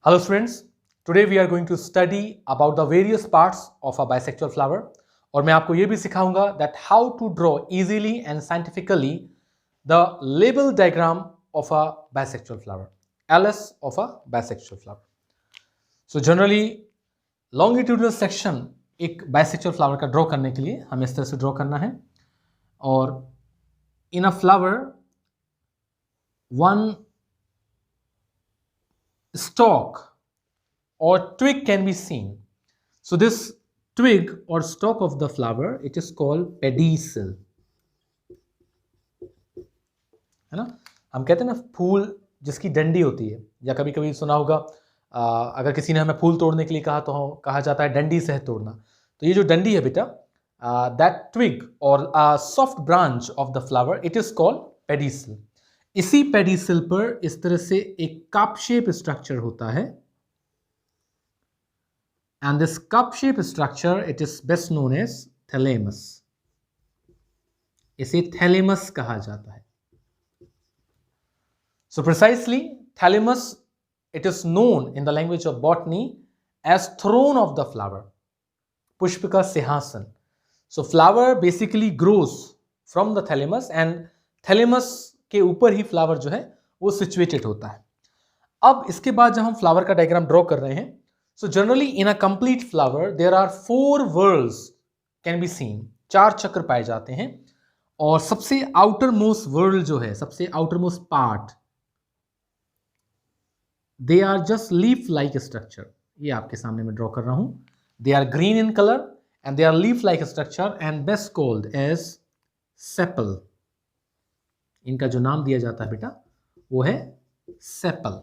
Hello students, today we are going to study about the various parts of a bisexual flower और मैं आपको ये भी सिखाऊंगा that how to draw easily and scientifically the label diagram of a bisexual flower, LS of a bisexual flower. So generally longitudinal section एक bisexual flower का draw करने के लिए हमें इस तरह से ड्रॉ करना है और in a flower one stalk or twig can be seen. So this twig or stalk of the flower, it is called pedicel. है ना, हम कहते हैं ना फूल जिसकी डंडी होती है, या कभी कभी सुना होगा अगर किसी ने हमें फूल तोड़ने के लिए कहा तो कहा जाता है डंडी से तोड़ना. तो ये जो डंडी है बेटा, that twig or a soft branch of the flower, it is called pedicel. इसी पेडिसल पर इस तरह से एक कप शेप स्ट्रक्चर होता है and this cup shape structure, it is best known as thalamus. इसे thalamus कहा जाता है. So precisely thalamus, it is known in the language of botany as throne of the flower, Pushpika सिंहासन. So flower basically grows from the thalamus and thalamus के ऊपर ही flower जो है वो सिचुएटेड होता है. अब इसके बाद जब हम फ्लावर का डायग्राम ड्रॉ कर रहे हैं, so generally in a complete flower there are 4 whorls can be seen. 4 चक्र पाए जाते हैं और सबसे आउटर मोस्ट व्हर्ल जो है, सबसे outermost part, they are just leaf like structure. ये आपके सामने मैं ड्रॉ कर रहा हूं. They are green in colour and they are leaf like structure and best called as sepal. इनका जो नाम दिया जाता है बेटा वो है सेपल.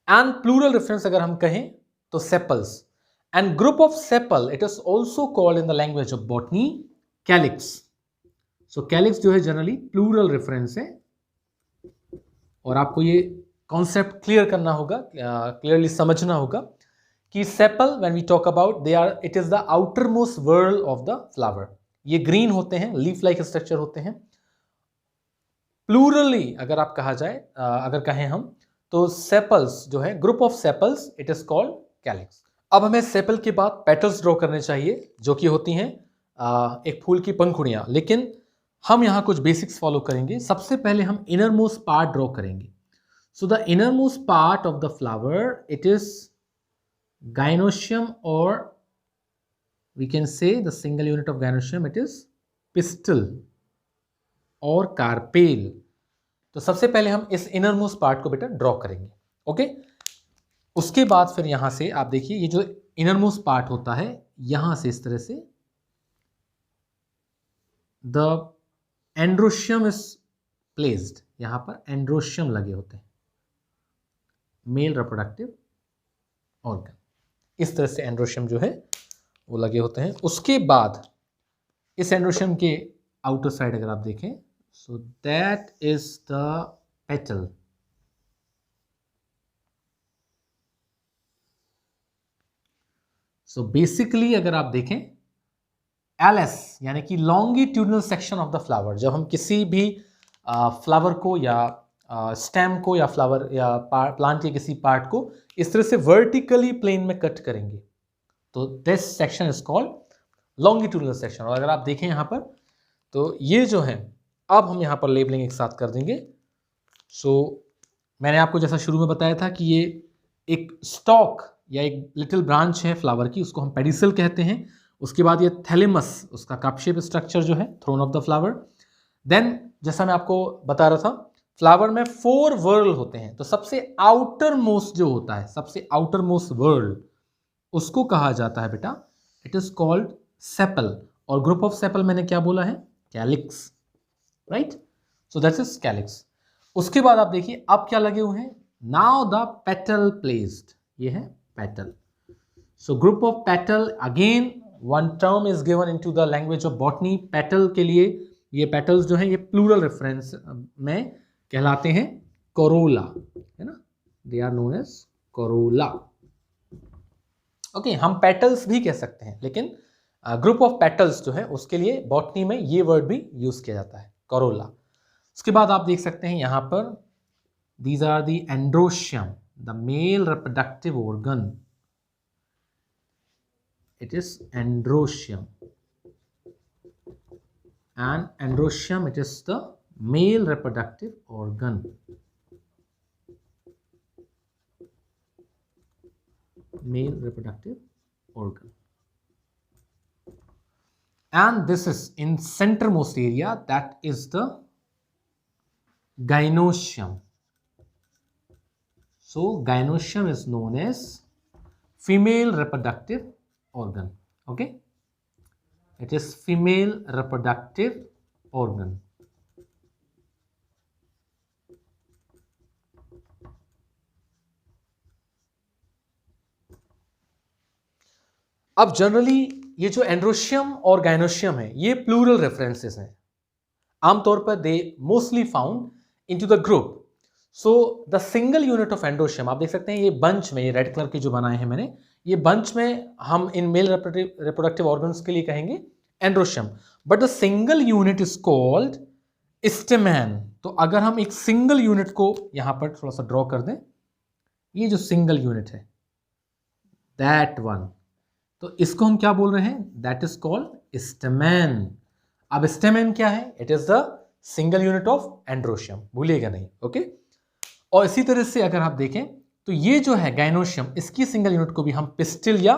एंड प्लूरल रेफरेंस अगर हम कहें तो sepals. And group of sepal it is also called in the language of botany calyx. So calyx जो है जनरली प्लूरल रेफरेंस है और आपको ये कॉन्सेप्ट क्लियर करना होगा, क्लियरली समझना होगा कि sepal when we talk about they are, it is the outer most whorl of the flower. ये ग्रीन होते हैं, लीफ लाइक स्ट्रक्चर होते हैं. प्लूरली अगर आप कहा जाए, अगर कहें हम तो सेपल्स जो है, group of sepals, it is called calyx. अब हमें सेपल के बाद पेटल्स ड्रॉ करने चाहिए जो कि होती हैं एक फूल की पंखुड़ियां. लेकिन हम यहाँ कुछ बेसिक्स फॉलो करेंगे. सबसे पहले हम इनर मोस्ट पार्ट ड्रॉ करेंगे. So the inner most part of the flower, it is gynoecium और we can say the single unit of gynoecium, it is pistil और कार्पेल. तो सबसे पहले हम इस इनर मोस्ट पार्ट को बेटा ड्रॉ करेंगे. ओके, उसके बाद फिर यहां से आप देखिए ये जो इनर मोस्ट पार्ट होता है, यहां से इस तरह से द एंड्रोशियम इज प्लेस्ड. यहां पर एंड्रोशियम लगे होते हैं, मेल रिप्रोडक्टिव ऑर्गन. इस तरह से एंड्रोशियम जो है वो लगे होते हैं. उसके बाद इस एंड्रोशियम के आउटर साइड अगर आप देखें, so that is the petal. So basically अगर आप देखें LS यानी कि longitudinal section of the flower, जब हम किसी भी फ्लावर को या स्टेम को या फ्लावर या प्लांट के किसी पार्ट को इस तरह से वर्टिकली प्लेन में कट करेंगे तो this section is called longitudinal section. और अगर आप देखें यहाँ पर तो ये जो है, अब हम यहाँ पर लेबलिंग एक साथ कर देंगे. सो मैंने आपको जैसा शुरू में बताया था कि ये एक स्टॉक या एक लिटिल ब्रांच है फ्लावर की, उसको हम पेडिसल कहते हैं. उसके बाद ये थैलेमस, उसका कप शेप स्ट्रक्चर जो है, throne of the flower. Then जैसा मैं आपको बता रहा था, फ्लावर में 4 व्हर्ल होते हैं. तो सबसे आउटर मोस्ट जो होता है, सबसे आउटर मोस्ट व्हर्ल, उसको कहा जाता है बेटा, इट इज कॉल्ड सेपल. और ग्रुप ऑफ सेपल मैंने क्या बोला है, calyx. Right, so that is calyx. उसके बाद आप देखिए अब क्या लगे हुए हैं, नाउ द पेटल प्लेस्ड. ये है petal. So group of petal, again one term is given into the language of botany. Petal के लिए ये पेटल्स जो है ये प्लूरल रेफरेंस में कहलाते हैं कोरोला, है ना. They are known as corolla. Okay, हम पेटल्स भी कह सकते हैं, लेकिन ग्रुप ऑफ पेटल्स जो है उसके लिए बॉटनी में ये वर्ड भी यूज किया जाता है, कोरोला. उसके बाद आप देख सकते हैं यहाँ पर these are the androecium. the male reproductive organ, it is androecium. And androecium, it is the male reproductive organ. Male reproductive organ. And this is in centermost area, that is the gynoecium. So gynoecium is known as female reproductive organ. Okay, it is female reproductive organ. अब generally ये जो androecium और gynoecium है ये plural references हैं, आमतौर पर they mostly found into the group. So the single unit of androecium, आप देख सकते हैं ये बंच में, ये रेड कलर के जो बनाए हैं मैंने, ये बंच में हम इन मेल रिप्रोडक्टिव ऑर्गन्स के लिए कहेंगे androecium. But the single unit is called स्टेमन. तो अगर हम एक सिंगल यूनिट को यहां पर थोड़ा सा ड्रॉ कर दें, ये जो सिंगल यूनिट है दैट वन, तो इसको हम क्या बोल रहे हैं, दैट इज कॉल्ड स्टेमन. अब स्टेमन क्या है, it is the single unit of androecium, भूलिएगा नहीं. ओके, और इसी तरह से अगर आप देखें तो ये जो है गाइनोशियम, इसकी सिंगल यूनिट को भी हम पिस्टिल या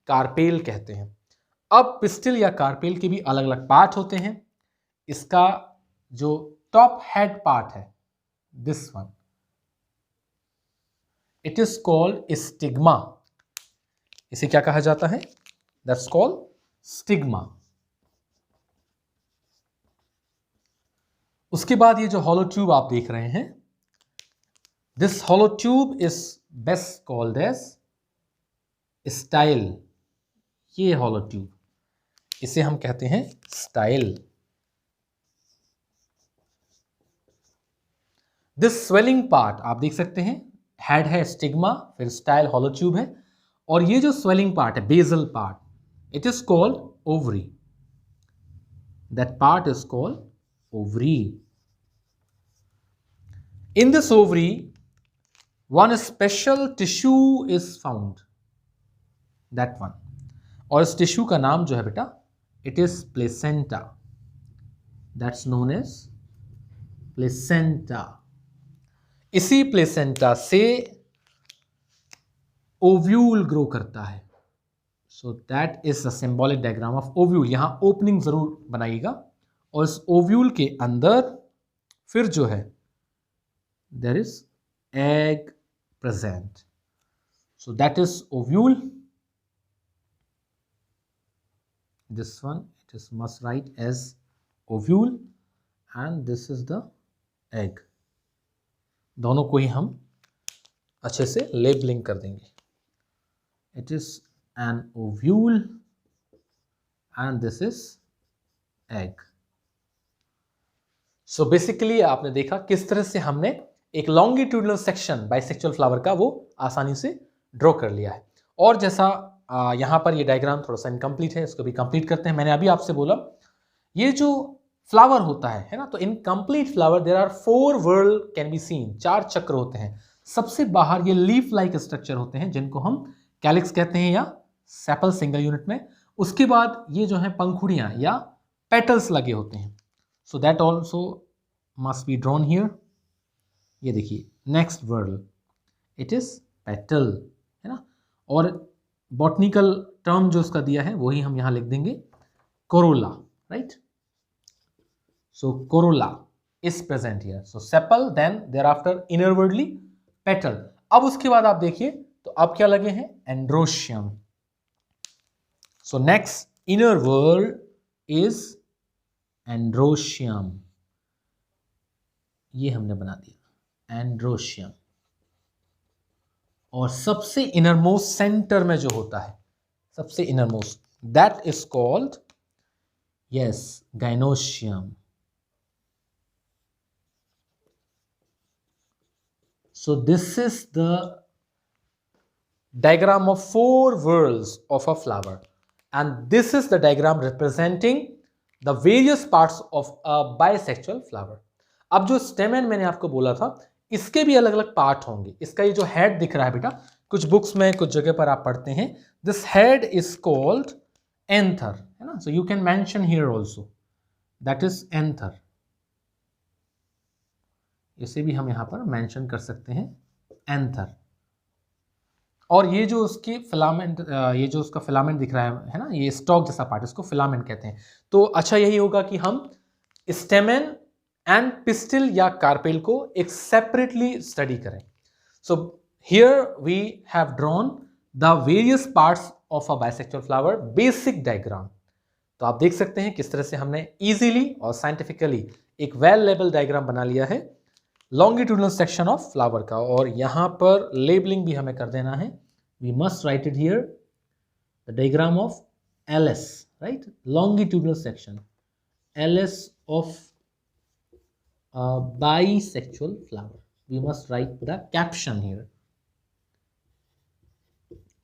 कार्पेल कहते हैं. अब पिस्टिल या कार्पेल के भी अलग अलग पार्ट होते हैं. इसका जो टॉप हेड पार्ट है, this one, it is called stigma. इसे क्या कहा जाता है, दैट्स कॉल्ड स्टिग्मा. उसके बाद ये जो हॉलो ट्यूब आप देख रहे हैं, this hollow tube is best called as style. ये हॉलो ट्यूब, इसे हम कहते हैं स्टाइल. दिस स्वेलिंग पार्ट आप देख सकते हैं, हेड है स्टिग्मा, फिर स्टाइल, हॉलो ट्यूब है, और ये जो स्वेलिंग पार्ट है, basal part, it is called ovary. That part is called ovary. In this ovary, one special tissue is found. That one. और इस टिश्यू का नाम जो है बेटा, it is placenta. That's known as placenta. इसी placenta से ovule grow करता है. So that is a symbolic diagram of ovule. यहाँ opening जरूर बनाइएगा, और इस ovule के अंदर फिर जो है there is egg present. So that is ovule. This one, it is must write as ovule, and this is the egg. दोनों को ही हम अच्छे से लेबलिंग कर देंगे. It is an ovule and this is egg. So basically आपने देखा किस तरह से हमने एक लॉन्गिट्यूडनल सेक्शन बाइसेक्सुअल फ्लावर का वो आसानी से ड्रॉ कर लिया है. और जैसा यहाँ पर ये डायग्राम थोड़ा सा इनकम्प्लीट है, इसको भी कंप्लीट करते हैं. मैंने अभी आपसे बोला ये जो फ्लावर होता है ना, तो in complete flower there are 4 whorl can be seen. 4 चक्र होते हैं. सबसे बाहर ये लीफ लाइक स्ट्रक्चर होते हैं जिनको हम कैलिक्स कहते हैं या सेपल सिंगल यूनिट में. उसके बाद ये जो है पंखुड़ियाँ या पेटल्स लगे होते हैं. So that also must be drawn here. ये देखिए next word, it is petal, है ना. और बॉटनिकल टर्म जो उसका दिया है वही हम यहां लिख देंगे, corolla, right. So corolla is present here. So sepal, then thereafter inwardly petal. अब उसके बाद आप देखिए तो अब क्या लगे हैं, androecium. So next inner word is androecium. ये हमने बना दिया एंड्रोशियम. और सबसे इनरमोस्ट सेंटर में जो होता है, सबसे innermost, that is called, yes, gynoecium. So this is the diagram of 4 whorls of a flower, and this is the diagram representing the various parts of a bisexual flower. अब जो स्टेमन मैंने आपको बोला था, इसके भी अलग अलग पार्ट होंगे। इसका ये जो हेड दिख रहा है बेटा, कुछ बुक्स में कुछ जगह पर आप पढ़ते हैं, this head is called anther, है ना। So you can mention here also that is anther, इसे भी हम यहां पर मेंशन कर सकते हैं, एंथर। और ये जो उसकी फिलामेंट, ये जो उसका फिलामेंट दिख रहा है ना, ये स्टॉक जैसा पार्ट, इसको फिलामेंट कहते हैं। तो अच्छा यही होगा कि हम स्टेमेन एंड पिस्टिल या कार्पेल को एक सेपरेटली स्टडी करें। So here we have drawn the various parts of a bisexual flower, basic diagram. तो आप देख सकते हैं किस तरह से हमने इजीली और साइंटिफिकली एक वेल लेवल डायग्राम बना लिया है लॉन्गिट्यूडनल सेक्शन ऑफ फ्लावर का। और यहां पर लेबलिंग भी हमें कर देना है, we must write it here, the diagram of LS, right, longitudinal section, LS of bisexual flower. We must write the caption here,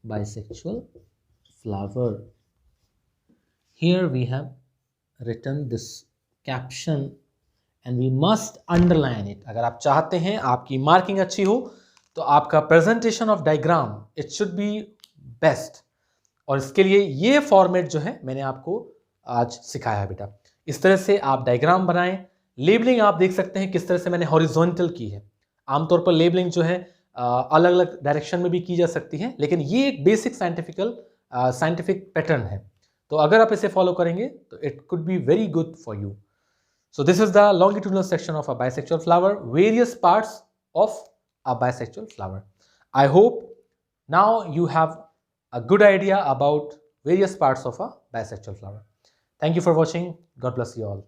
bisexual flower. Here we have written this caption and we must underline it. अगर आप चाहते हैं आपकी marking अच्छी हो तो आपका presentation of diagram it should be best. और इसके लिए ये फॉर्मेट जो है मैंने आपको आज सिखाया है बेटा। इस तरह से आप डायग्राम बनाएं। लेबलिंग आप देख सकते हैं किस तरह से मैंने हॉरिजॉन्टल की है। आमतौर पर लेबलिंग जो है अलग अलग डायरेक्शन में भी की जा सकती है, लेकिन ये एक बेसिक साइंटिफिक पैटर्न है। तो अगर आप इसे फॉलो करेंगे तो it could be very good for you. So this is the longitudinal section of a bisexual flower, various parts of a bisexual flower. I hope now you have a good idea about various parts of a bisexual flower. Thank you for watching. God bless you all.